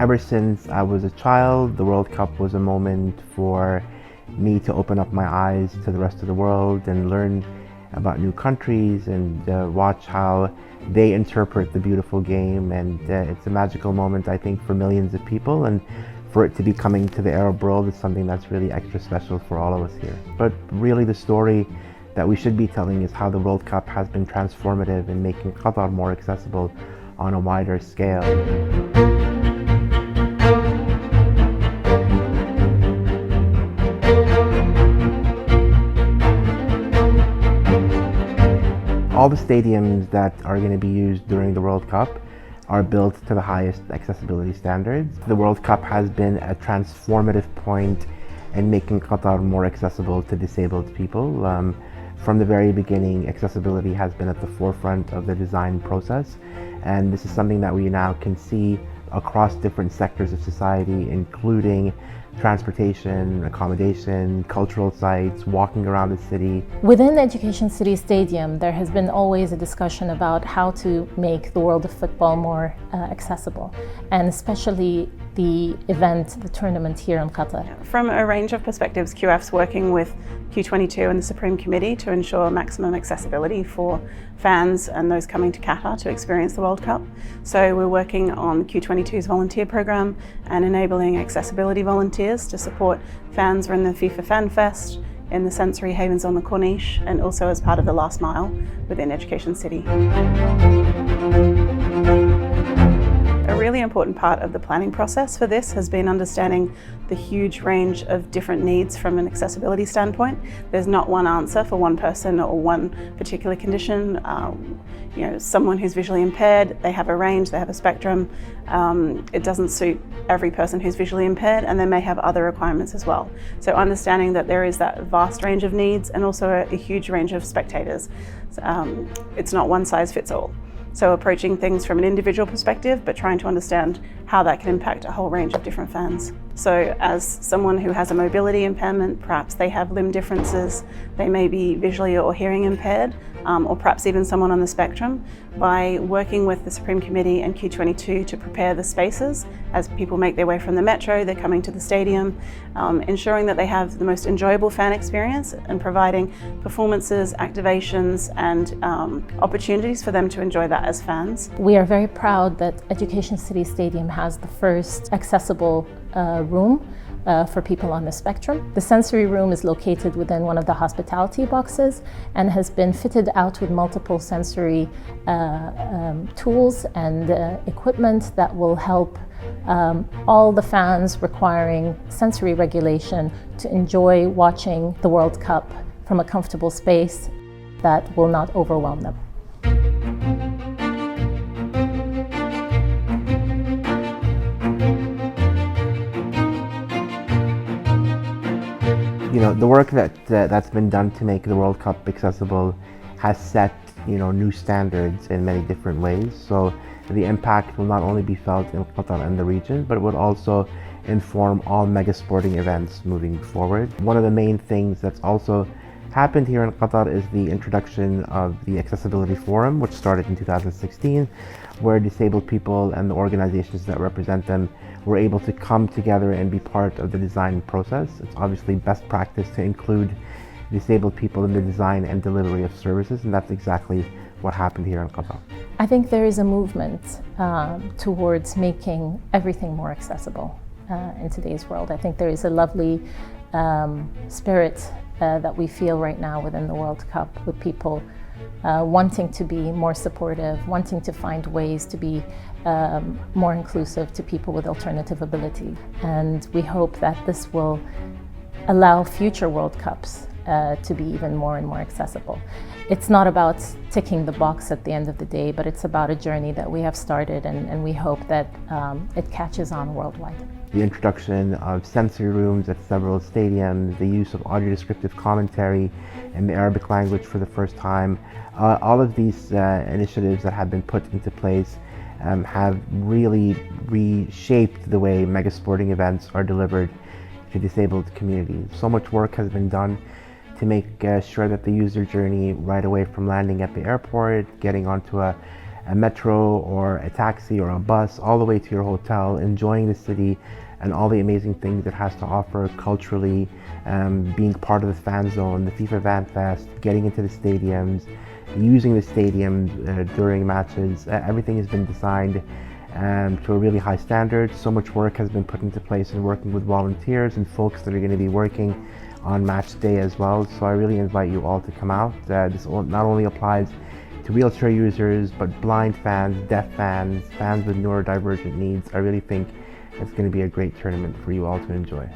Ever since I was a child, the World Cup was a moment for me to open up my eyes to the rest of the world and learn about new countries and watch how they interpret the beautiful game. And it's a magical moment, I think, for millions of people. And for it to be coming to the Arab world is something that's really extra special for all of us here. But really the story that we should be telling is how the World Cup has been transformative in making Qatar more accessible on a wider scale. All the stadiums that are going to be used during the World Cup are built to the highest accessibility standards. The World Cup has been a transformative point in making Qatar more accessible to disabled people. From the very beginning, accessibility has been at the forefront of the design process, and this is something that we now can see across different sectors of society, including transportation, accommodation, cultural sites, walking around the city. Within Education City Stadium, there has been always a discussion about how to make the world of football more accessible, and especially the event, the tournament here in Qatar. From a range of perspectives, QF's working with Q22 and the Supreme Committee to ensure maximum accessibility for fans and those coming to Qatar to experience the World Cup. So we're working on Q22's volunteer program and enabling accessibility volunteers to support fans run the FIFA Fan Fest, in the sensory havens on the Corniche, and also as part of the last mile within Education City. A really important part of the planning process for this has been understanding the huge range of different needs from an accessibility standpoint. There's not one answer for one person or one particular condition. Someone who's visually impaired, they have a range, they have a spectrum. It doesn't suit every person who's visually impaired, and they may have other requirements as well. So understanding that there is that vast range of needs and also a huge range of spectators. It's not one size fits all. So approaching things from an individual perspective, but trying to understand how that can impact a whole range of different fans. So as someone who has a mobility impairment, perhaps they have limb differences, they may be visually or hearing impaired, or perhaps even someone on the spectrum. By working with the Supreme Committee and Q22 to prepare the spaces as people make their way from the metro, they're coming to the stadium, ensuring that they have the most enjoyable fan experience and providing performances, activations, and opportunities for them to enjoy that as fans. We are very proud that Education City Stadium has the first accessible room for people on the spectrum. The sensory room is located within one of the hospitality boxes and has been fitted out with multiple sensory tools and equipment that will help all the fans requiring sensory regulation to enjoy watching the World Cup from a comfortable space that will not overwhelm them. The work that's been done to make the World Cup accessible has set new standards in many different ways. So the impact will not only be felt in Qatar and the region, but it would also inform all mega sporting events moving forward. One of the main things that's also happened here in Qatar is the introduction of the Accessibility Forum, which started in 2016, where disabled people and the organizations that represent them were able to come together and be part of the design process. It's obviously best practice to include disabled people in the design and delivery of services, and that's exactly what happened here in Qatar. I think there is a movement towards making everything more accessible in today's world. I think there is a lovely spirit that we feel right now within the World Cup, with people wanting to be more supportive, wanting to find ways to be more inclusive to people with alternative ability. And we hope that this will allow future World Cups to be even more and more accessible. It's not about ticking the box at the end of the day, but it's about a journey that we have started, and we hope that it catches on worldwide. The introduction of sensory rooms at several stadiums, the use of audio descriptive commentary in the Arabic language for the first time, all of these initiatives that have been put into place have really reshaped the way mega sporting events are delivered to disabled communities. So much work has been done to make sure that the user journey right away from landing at the airport, getting onto a a metro or a taxi or a bus all the way to your hotel, enjoying the city and all the amazing things it has to offer culturally, being part of the fan zone, the FIFA Fan Fest, getting into the stadiums, using the stadiums during matches. Everything has been designed to a really high standard. So much work has been put into place in working with volunteers and folks that are going to be working on match day as well. So I really invite you all to come out. This not only applies to wheelchair users, but blind fans, deaf fans, fans with neurodivergent needs. I really think it's going to be a great tournament for you all to enjoy.